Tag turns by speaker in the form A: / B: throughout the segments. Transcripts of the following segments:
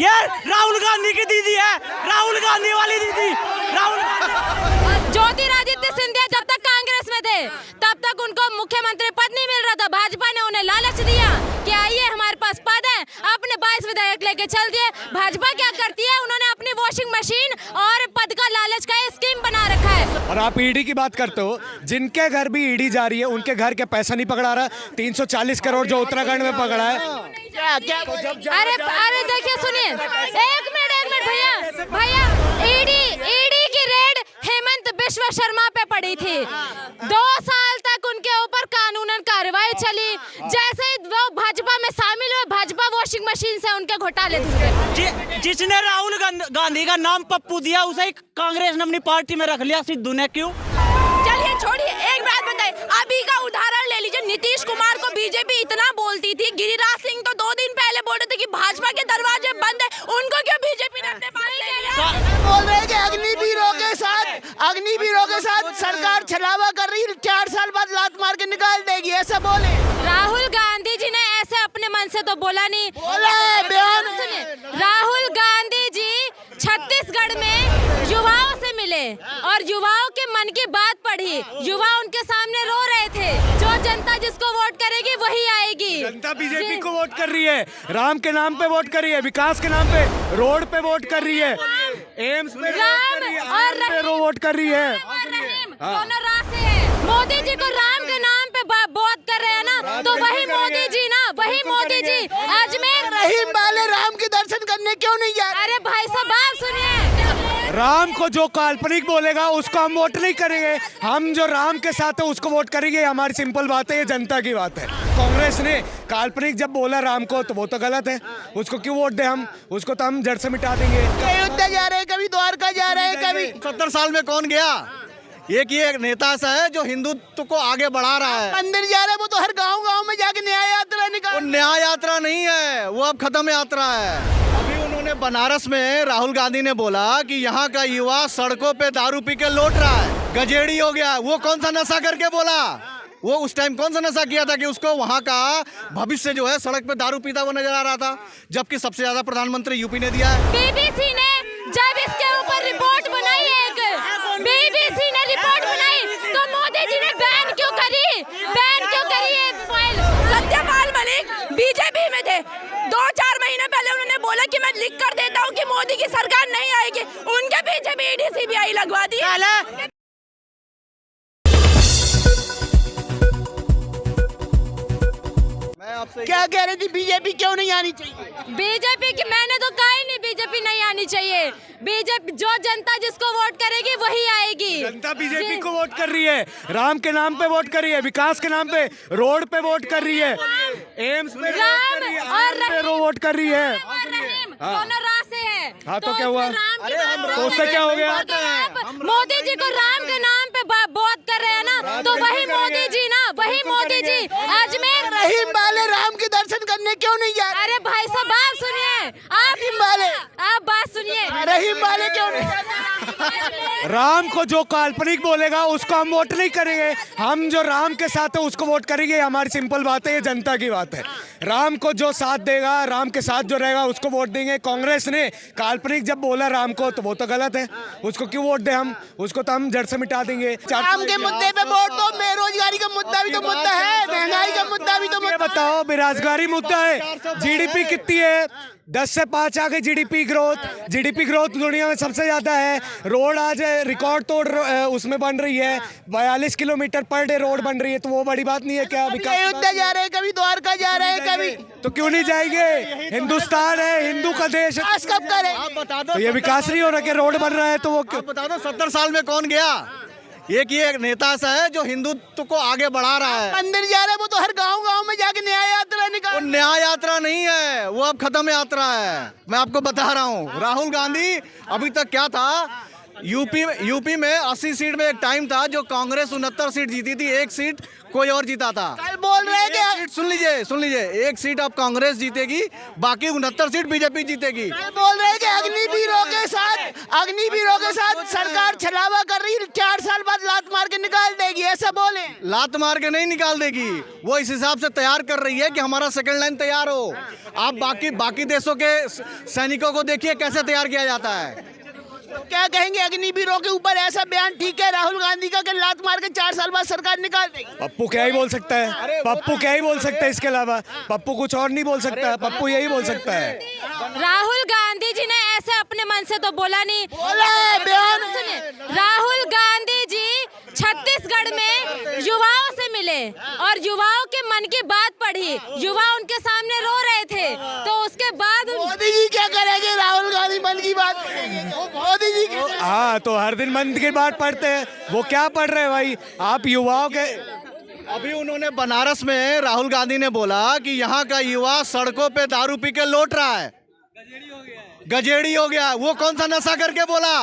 A: ये राहुल गांधी की दीदी है, राहुल गांधी वाली दीदी, राहुल गांधी।
B: ज्योतिरादित्य सिंधिया जब तक कांग्रेस में थे तब तक उनको मुख्यमंत्री पद नहीं मिल रहा था। भाजपा ने उन्हें लालच दिया कि आइए हमारे पास पद है, अपने 22 विधायक लेके चल दिए। भाजपा क्या करती है, उन्होंने अपनी वॉशिंग मशीन और पद का लालच का स्कीम बना रखा है।
C: और आप ईडी की बात करते हो, जिनके घर भी ईडी जा रही है उनके घर के पैसा नहीं पकड़ा रहा। 340 करोड़ जो उत्तराखंड में पकड़ा है।
B: अरे देखिए सुनिए, एक मिनट भैया, ईडी की रेड हेमंत बिश्व शर्मा पे पड़ी थी। 2 साल तक उनके ऊपर कानूनन कार्रवाई चली। जैसे ही वो भाजपा में शामिल हुए, भाजपा वॉशिंग मशीन से उनके घोटाले धुले।
A: जिसने राहुल गांधी का नाम पप्पू दिया उसे ही कांग्रेस ने अपनी पार्टी में रख लिया। सिद्धू ने क्यों?
B: चलिए छोड़िए, एक बात बताइए, अभी का उदाहरण ले लीजिए। नीतीश कुमार को बीजेपी इतना बोलती थी, गिरिराज सिंह तो 2 दिन पहले बोल रहे थे कि भाजपा के दरवाजे बंद है, उनको क्यों बीजेपी ने अपने पास ले लिया?
D: बोल रहे हैं कि अग्निवीरों के साथ सरकार छलावा कर रही है, 4 साल बाद लात मार के निकाल देगी, ऐसा बोले।
B: राहुल गांधी जी ने ऐसे अपने मन से तो बोला नहीं,
D: बोला है बयान।
B: सुनिए, राहुल गांधी जी छत्तीसगढ़ में युवाओं से मिले और युवाओं के मन की बात पढ़ी। युवा उनके सामने रो रहे थे, जो जनता जिसको वोट करेगी वही आएगी।
C: जनता बीजेपी को वोट कर रही है, राम के नाम पे वोट कर रही है, विकास के नाम पे रोड पे वोट कर रही है, एम्स पे वोट कर रही है।
B: दोनों राह से है। मोदी जी को राम के नाम पे वोट कर रहे हैं ना, तो वही मोदी जी ना, वही मोदी जी अजमेर
D: रहीम वाले राम के दर्शन करने क्यों नहीं जा रहे?
B: अरे भाई साहब बात सुनिए,
C: राम को जो काल्पनिक बोलेगा उसको हम वोट नहीं करेंगे। हम जो राम के साथ है उसको वोट करेंगे। हमारी सिंपल बात है, ये जनता की बात है। कांग्रेस ने काल्पनिक जब बोला राम को तो वो तो गलत है, उसको क्यों वोट दे? हम उसको तो हम जड़ से मिटा देंगे।
D: अयोध्या जा रहे हैं, कभी द्वारका जा रहे हैं, कभी
E: 70 साल में कौन गया? एक ये नेता सा है जो हिंदुत्व को आगे बढ़ा रहा है।
D: मंदिर जा रहे हैं, वो तो हर गांव में जाके न्याय यात्रा
E: वो
D: निकाल।
E: न्याय यात्रा नहीं है, वो अब खत्म यात्रा है। अभी उन्होंने बनारस में राहुल गांधी ने बोला कि यहाँ का युवा सड़कों पे दारू पी के लौट रहा है, गजेड़ी हो गया। वो कौन सा नशा करके बोला? वो उस टाइम कौन सा नशा किया था कि उसको वहाँ का भविष्य जो है सड़क पे दारू पीता हुआ नजर आ रहा था, जबकि सबसे ज्यादा प्रधानमंत्री यूपी ने दिया है।
B: बीबीसी ने जब इसके ऊपर रिपोर्ट बनाई, बीबीसी ने रिपोर्ट बनाई, तो मोदी जी ने बैन क्यों करी ये फाइल? सत्यपाल मलिक बीजेपी में थे, 2-4 महीने पहले उन्होंने बोला कि मैं लिख कर देता हूँ कि मोदी की सरकार नहीं आएगी, उनके पीछे भी ईडी सीबीआई लगवा दी।
D: क्या कह रही थी, बीजेपी क्यों नहीं आनी चाहिए?
B: बीजेपी की मैंने तो कहा ही नहीं बीजेपी नहीं आनी चाहिए। बीजेपी जो जनता जिसको वोट करेगी वही आएगी।
C: जनता बीजेपी को वोट कर रही है, राम के नाम पे वोट कर रही है, विकास के नाम पे रोड पे वोट कर रही है, एम्स पे वोट कर रही है।
B: दोनों राह से है।
C: हाँ तो क्या हुआ? तो उससे क्या हो गया?
B: मोदी जी को राम के नाम पे वोट कर रहे हैं ना, तो वही मोदी जी ना, वही मोदी जी अजमेर
D: रहीम वाले राम के दर्शन करने क्यों नहीं जा रहे?
B: अरे भाई साहब बात सुनिए, आप बात सुनिए,
D: रहीम वाले क्यों नहीं?
C: राम को जो काल्पनिक बोलेगा उसको हम वोट नहीं करेंगे। हम जो राम के साथ है उसको वोट करेंगे। हमारी सिंपल बात है, ये जनता की बात है। राम को जो साथ देगा, राम के साथ जो रहेगा उसको वोट देंगे। कांग्रेस ने काल्पनिक जब बोला राम को तो वो तो गलत है, उसको क्यों वोट दे? हम उसको तो हम जड़ से मिटा देंगे।
D: राम के मुद्दे पे वोट दो, बेरोजगारी का मुद्दा भी तो मुद्दा है, महंगाई का मुद्दा भी तो
C: ये बताओ, बेरोजगारी मुद्दा है। जीडीपी कितनी है? 10 से 5 आ गई जीडीपी ग्रोथ दुनिया में सबसे ज्यादा है। रोड आज रिकॉर्ड तोड़ उसमें बन रही है, 42 किलोमीटर पर डे रोड बन रही है, तो वो बड़ी बात नहीं है क्या?
D: अयोध्या जा रहे हैं, कभी द्वारका जा रहे हैं, कभी
C: तो क्यों नहीं जाएंगे? हिंदुस्तान है, हिंदू का देश है,
D: कब करें?
E: आप बता दो,
C: तो ये विकास नहीं हो रहा कि रोड बन रहा है, तो वो क्यों?
E: बता दो 70 साल में कौन गया? एक ये नेता सा है जो हिंदुत्व को आगे बढ़ा रहा है।
D: मंदिर जा रहे हैं, वो तो हर गांव में जाके न्याय यात्रा
E: वो
D: निकाल।
E: न्याय यात्रा नहीं है, वो अब खत्म यात्रा है। मैं आपको बता रहा हूँ, राहुल गांधी अभी तक क्या था, यूपी में 80 सीट में एक टाइम था जो कांग्रेस 69 सीट जीती थी, एक सीट कोई और जीता था।
D: कल बोल रहे
E: एक सीट सुन लीजिए, एक सीट अब कांग्रेस जीतेगी, बाकी 69 सीट बीजेपी जीतेगी।
D: कल बोल रहे कि अग्निवीरों के साथ सरकार छलावा कर रही, 4 साल बाद लात मार के निकाल देगी, ऐसा बोले।
E: लात मार के नहीं निकाल देगी, वो इस हिसाब से तैयार कर रही है कि हमारा सेकंड लाइन तैयार हो। आप बाकी देशों के सैनिकों को देखिए कैसे तैयार किया जाता है।
D: तो क्या कहेंगे अग्निवीरों के ऊपर ऐसा बयान ठीक है राहुल गांधी का कि लात मार के 4 साल बाद सरकार निकाल देगी?
C: पप्पू क्या ही बोल सकता है, पप्पू क्या ही बोल सकता है, इसके अलावा पप्पू कुछ और नहीं बोल सकता, पप्पू यही बोल सकता है।
B: राहुल गांधी जी ने ऐसे अपने मन से तो बोला नहीं,
D: बोला है बयान।
B: सुनिए, राहुल गांधी जी छत्तीसगढ़ में युवाओं से मिले और युवाओं के मन की बात पढ़ी, युवा उनके सामने रो रहे थे, तो उसके बाद
D: मोदी जी क्या करेंगे? राहुल गांधी मन की बात मोदी जी
C: हाँ, तो हर दिन मन की बात पढ़ते हैं, वो क्या पढ़ रहे हैं भाई? आप युवाओं के
E: अभी उन्होंने बनारस में राहुल गांधी ने बोला कि यहाँ का युवा सड़कों पे दारू पी के लौट रहा है, गजेड़ी हो गया। वो कौन सा नशा करके बोला?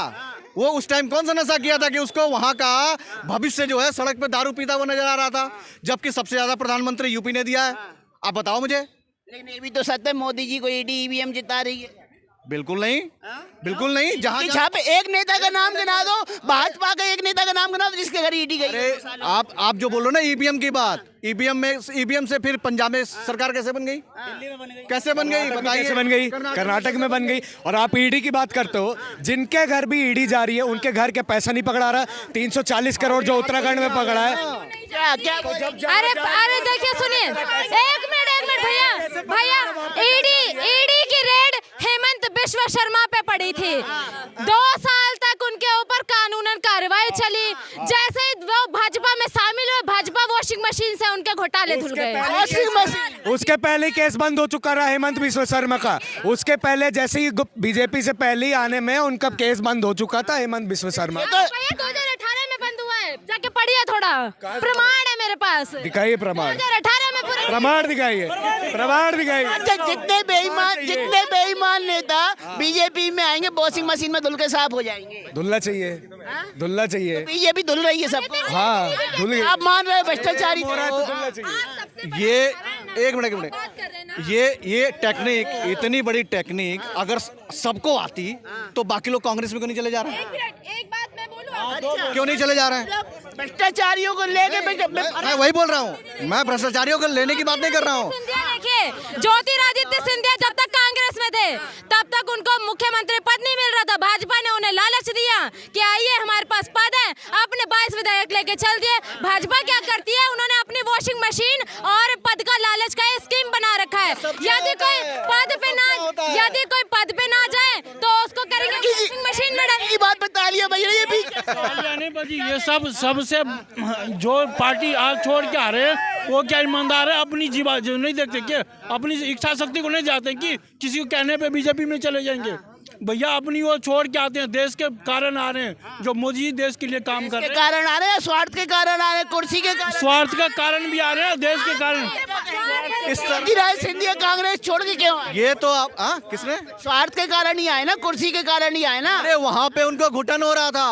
E: वो उस टाइम कौन सा नशा किया था कि उसको वहां का भविष्य जो है सड़क पे दारू पीता हुआ नजर आ रहा था, जबकि सबसे ज्यादा प्रधानमंत्री यूपी ने दिया है। आप बताओ मुझे।
D: लेकिन ये भी तो सत्य है, मोदी जी को ईडी ईवीएम जिता रही है।
E: बिल्कुल नहीं, बिल्कुल नहीं।
D: जहाँ पे एक नेता का नाम गिना दो, भाजपा का एक नेता का नाम गिना दो जिसके घर ईडी गई।
E: अरे आप जो बोल रहे हो ना ईवीएम की बात, ईवीएम से फिर पंजाब में सरकार कैसे बन गई? कैसे बन गई बताइए?
C: कैसे बन गई? कर्नाटक में बन गई। और आप ईडी की बात करते हो, जिनके घर भी ईडी जा रही है उनके घर के पैसा नहीं पकड़ा रहा। 340 करोड़ जो उत्तराखंड में पकड़ा है।
B: अरे देखिए, सुनिए, एक मिनट भैया, ईडी की रेड हेमंत बिश्व शर्मा पे पड़ी थी। 2 साल तक उनके ऊपर कानूनन कार्रवाई चली। जैसे ही वो भाजपा में शामिल हुए, भाजपा वॉशिंग मशीन से उनके घोटाले धुल गए।
C: उसके पहले केस बंद हो चुका रहा हेमंत बिश्व शर्मा का। उसके पहले जैसे ही बीजेपी से पहले ही आने में उनका केस बंद हो चुका था हेमंत बिश्व शर्मा।
B: 2018 में बंद हुआ है, जाके पढ़िए, थोड़ा प्रमाण है मेरे पास।
C: दिखाइए प्रमाण।
B: 2018 में पूरे
C: प्रमाण दिखाइए, प्रमाण दिखाइए।
D: अच्छा, जितने बेईमान नेता बीजेपी में आएंगे वॉशिंग मशीन में धुल के साफ हो जाएंगे।
C: धुलना चाहिए, धुलना चाहिए।
D: बीजेपी धुल रही है सबको।
C: हाँ, धुल गई।
D: आप मान रहे हो भ्रष्टाचारी?
C: धुलना चाहिए।
E: ये एक मिनट, ये टेक्निक, इतनी बड़ी टेक्निक अगर सबको आती तो बाकी लोग कांग्रेस में क्यों नहीं चले जा रहे हैं?
B: एक बात मैं बोलूं,
E: क्यों नहीं चले जा रहे हैं?
D: भ्रष्टाचारियों को लेके
E: मैं वही बोल रहा हूँ, मैं भ्रष्टाचारियों को लेने की बात नहीं कर रहा हूँ।
B: देखिए, ज्योतिरादित्य सिंधिया जब तक कांग्रेस में थे तब तक उनको मुख्यमंत्री पद नहीं मिल रहा था। भाजपा ने उन्हें लालच दिया कि आइए हमारे पास पद है, अपने 22 विधायक लेके चल दिए। भाजपा क्या करती है, उन्होंने अपनी वॉशिंग मशीन और पद का लालच का स्कीम बना रखा है। यदि कोई पद पे ना जाए तो उसको करेंगे वॉशिंग मशीन में डाल।
D: ये बात बता लिया भैया, ये भी
F: ये सबसे जो पार्टी आज छोड़ के आ रहे हैं वो क्या ईमानदार है? अपनी जीवा जो नहीं देखते क्या, अपनी इच्छा शक्ति को नहीं जाते कि किसी को कहने पे बीजेपी में चले जाएंगे। भैया अपनी वो छोड़ के आते हैं, देश के कारण आ रहे हैं। जो मोदी जी देश के लिए काम कर रहे हैं,
D: कारण आ रहे हैं, स्वार्थ के कारण आ रहे हैं, कुर्सी के कारण,
F: स्वार्थ का कारण भी आ रहे हैं, देश के कारण।
E: इस तरह
D: सिंधिया कांग्रेस छोड़ के क्यों आए?
E: ये तो आप किसने?
D: स्वार्थ के कारण ही आए ना, कुर्सी के कारण ही आए ना।
E: अरे वहाँ पे उनको घुटन हो रहा था।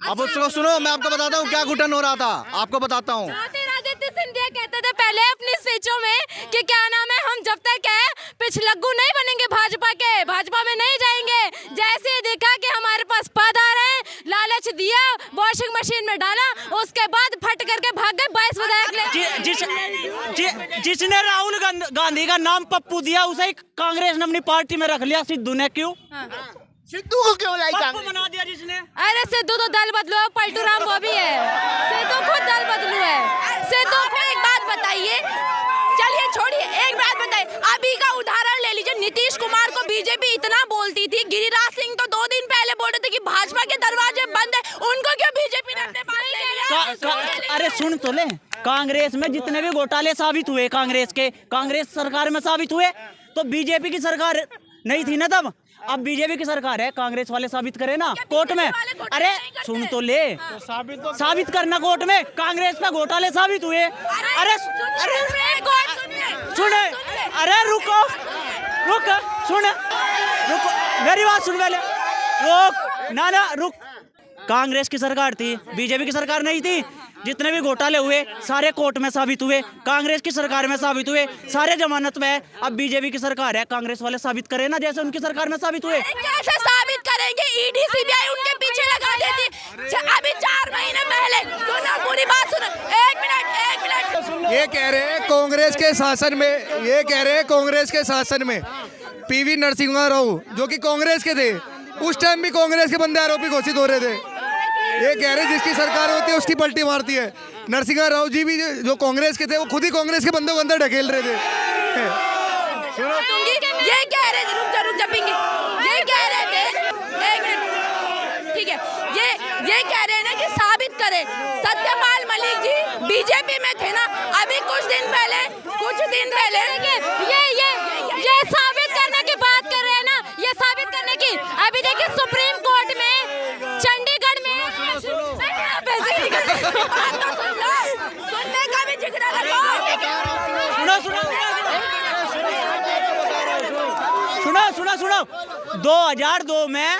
E: अब उसको सुनो, मैं आपको बताता हूँ क्या घुटन हो रहा था, आपको बताता हूँ।
B: ज्योतिरादित्य सिंधिया कहते थे पहले अपनी स्पीचों में कि क्या नाम है, हम जब तक है पिछलग्गू नहीं बनेंगे भाजपा के, भाजपा में नहीं जाएंगे। जैसे ही देखा कि हमारे पास पद आ रहे हैं, लालच दिया, वॉशिंग मशीन में डाला, उसके बाद फट करके भाग गए 22 विधायक।
A: जिसने राहुल गांधी का नाम पप्पू दिया उसे ही कांग्रेस ने अपनी पार्टी में रख लिया। सिद्धू ने क्यों?
D: सिद्धू को क्यों लाई
A: पप्पू बना दिया जिसने?
B: अरे सिद्धू तो दल बदलू, पलटू राम वो भी है, सिद्धू खुद दल बदलू है। सिद्धू को एक बात बताइए, चलिए छोड़िए, एक बात बताइए, अभी का उदाहरण ले लीजिए। नीतीश कुमार को बीजेपी इतना बोलती थी, गिरिराज सिंह तो 2 दिन पहले बोल रहे थे कि भाजपा के दरवाजे बंद है, उनको क्यों बीजेपी ने अपने पास ले लिया?
A: अरे सुन तो ले, कांग्रेस में जितने भी घोटाले साबित हुए, कांग्रेस सरकार में साबित हुए, तो बीजेपी की सरकार नहीं थी ना तब। अब बीजेपी की सरकार है, कांग्रेस वाले साबित करे ना कोर्ट में। अरे सुन तो ले, साबित करना कोर्ट में, कांग्रेस पे घोटाले साबित हुए। अरे सुने, अरे रुको, सुन, रुको, मेरी बात सुन पहले, रुक, ना रुक। कांग्रेस की सरकार थी, बीजेपी की सरकार नहीं थी। जितने भी घोटाले हुए सारे कोर्ट में साबित हुए, कांग्रेस की सरकार में साबित हुए, सारे जमानत में है। अब बीजेपी की सरकार है, कांग्रेस वाले साबित करें ना जैसे उनकी सरकार में साबित हुए।
B: कैसे साबित करेंगे? ईडी सीबीआई उनके पीछे लगा देती। अभी 4 महीने पहले सुनो, पूरी बात सुनो, एक मिनट।
C: ये कह रहे हैं कांग्रेस के शासन में, ये कह रहे हैं कांग्रेस के शासन में पीवी नरसिम्हा राव जो कि कांग्रेस के थे, उस टाइम भी कांग्रेस के बंदे आरोपी घोषित हो रहे थे। ये कह रहे हैं जिसकी सरकार होती है उसकी पलटी मारती है। नरसिम्हा राव जी भी जो कांग्रेस के थे वो खुद ही कांग्रेस के बंदों को अंदर ढकेल रहे थे।
B: ये कह रहे थे, रुक जा पिंकी, ये कह रहे थे, एक मिनट, ठीक है, ये कह रहे हैं ना कि साबित करें। सत्यपाल मलिक जी बीजेपी में थे ना, अभी कुछ दिन पहले ये साबित करने की बात कर रहे हैं ना, ये साबित करने की। अभी देखिए सुप्रीम कोर्ट में, चंडीगढ़ में सुनने का भी जिक्र
A: सुनो 2002 में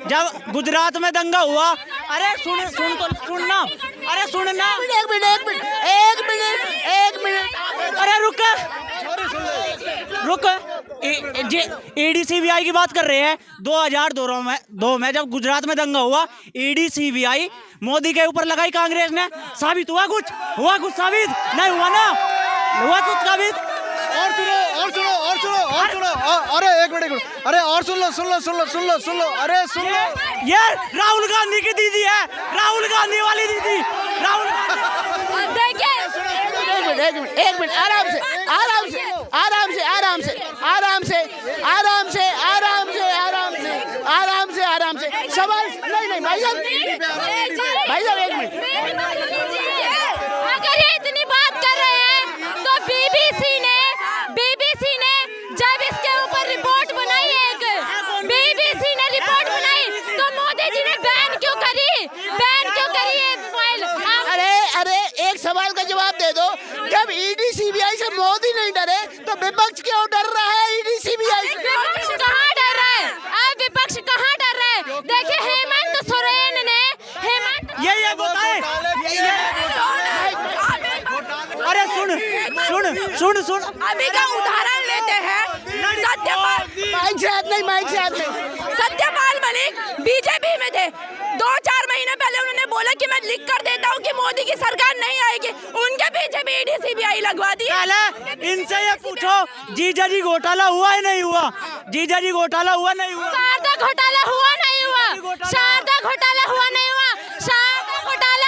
A: जब गुजरात में दंगा हुआ, अरे सुनना, एक मिनट, अरे रुक, ईडी सीबीआई की बात कर रहे हैं। 2002 में जब गुजरात में दंगा हुआ, ईडी सीबीआई मोदी के ऊपर लगाई कांग्रेस ने। साबित हुआ कुछ साबित नहीं हुआ ना, हुआ कुछ साबित।
E: और सुनो, अरे एक मिनट, अरे और सुन लो, अरे सुन लो,
A: ये राहुल गांधी की दीदी है, राहुल गांधी वाली दीदी, राहुल गांधी।
D: एक मिनट, आराम से सवाल नहीं भाई साहब, एक मिनट।
B: अगर ये इतनी बात कर रहे हैं तो बीबीसी ने जब इसके ऊपर रिपोर्ट बनाई, बीबीसी ने रिपोर्ट बनाई, तो मोदी जी ने बैन क्यों करी ये फाइल?
D: अरे एक सवाल का जवाब दे दो। जब ईडी सीबीआई से मोदी नहीं डरे तो विपक्ष क्यों डर रहा है ईडी सीबीआई से?
B: विपक्ष कहाँ डर रहा है? अब विपक्ष कहाँ डर रहा है? देखिए हेमंत सोरेन ने
A: ये बताए। अरे सुन
B: अभी का उदाहरण लेते हैं। सत्यपाल मलिक बीजेपी में थे, 2-4 महीने पहले उन्होंने बोला कि मैं लिख कर देता हूँ कि मोदी की सरकार नहीं आएगी, उनके पीछे भी ईडी सीबीआई लगवा दी।
A: इनसे ये पूछो जीजा जी घोटाला हुआ है नहीं हुआ? जीजा जी घोटाला हुआ नहीं हुआ?
B: शारदा घोटाला हुआ नहीं हुआ? शारदा घोटाला हुआ नहीं हुआ? शारदा घोटाला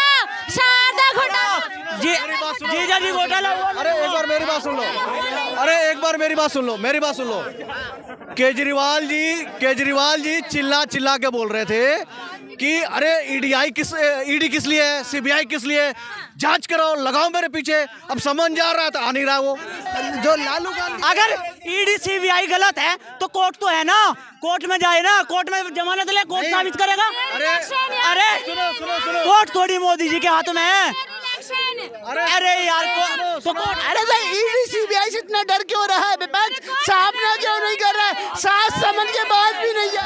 A: जीजा जी घोटाला हुआ?
E: अरे एक बार मेरी बात सुन लो, केजरीवाल जी चिल्ला के बोल रहे थे कि अरे ईडी किस लिए है, सीबीआई किस लिए, जांच कराओ, लगाओ मेरे पीछे। अब समझ जा रहा है तो आ नहीं रहा वो जो लालू गांधी।
A: अगर ईडी सीबीआई गलत है तो कोर्ट तो है ना, कोर्ट में जाए ना, कोर्ट में जमानत ले, कोर्ट साबित करेगा। अरे
E: सुनो,
A: कोर्ट थोड़ी मोदी जी के हाथ में है। अरे यार
D: अरे ईडी सीबीआई से इतना डर क्यों रहा है विपक्ष? सामना क्यों नहीं कर रहा है? साथ समझ के बाद भी नहीं है।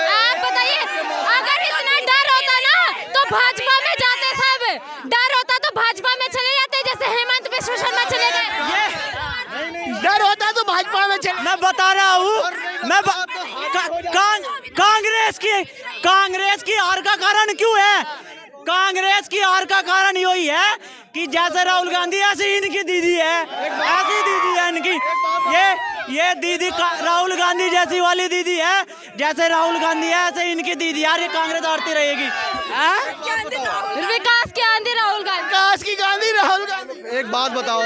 B: आप बताइए, अगर इतना डर होता ना तो भाजपा में जाते, सब डर होता तो भाजपा में चले जाते, जैसे हेमंत बिश्व शर्मा चले गए।
D: डर होता तो भाजपा में चले।
A: मैं बता रहा हूँ, कांग्रेस की हार का कारण क्यों है? कांग्रेस की हार का कारण यही है कि जैसे राहुल गांधी ऐसे इनकी दीदी है, ऐसी दीदी है इनकी। ये दीदी राहुल गांधी जैसी वाली दीदी है, जैसे राहुल गांधी है ऐसे इनकी दीदी। यार ये कांग्रेस हारती रहेगी।
B: विकास की आंधी राहुल गांधी।
E: एक बात बताओ,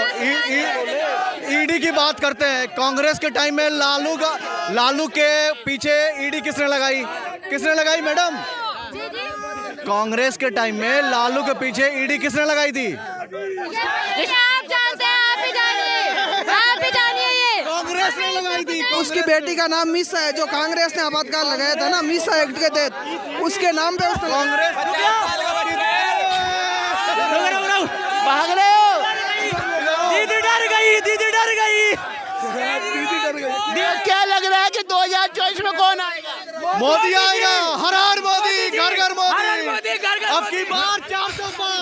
E: ईडी की बात करते हैं, कांग्रेस के टाइम में लालू के पीछे ईडी किसने लगाई मैडम? कांग्रेस के टाइम में लालू के पीछे ईडी किसने लगाई थी?
B: आप जानते हैं, आप भी जानिए ये
E: कांग्रेस ने लगाई थी।
G: उसकी बेटी का नाम मीसा है, जो कांग्रेस ने आपातकाल लगाया था ना, मीसा एक्ट के तहत, उसके नाम पे उसने
E: कांग्रेस
D: भाग रहे हो।
A: दीदी डर गई।
D: क्या लग रहा है कि 2024 में कौन आएगा?
E: मोदी आएगा। हर हर मोदी, घर घर मोदी। अब की बार 400 पार।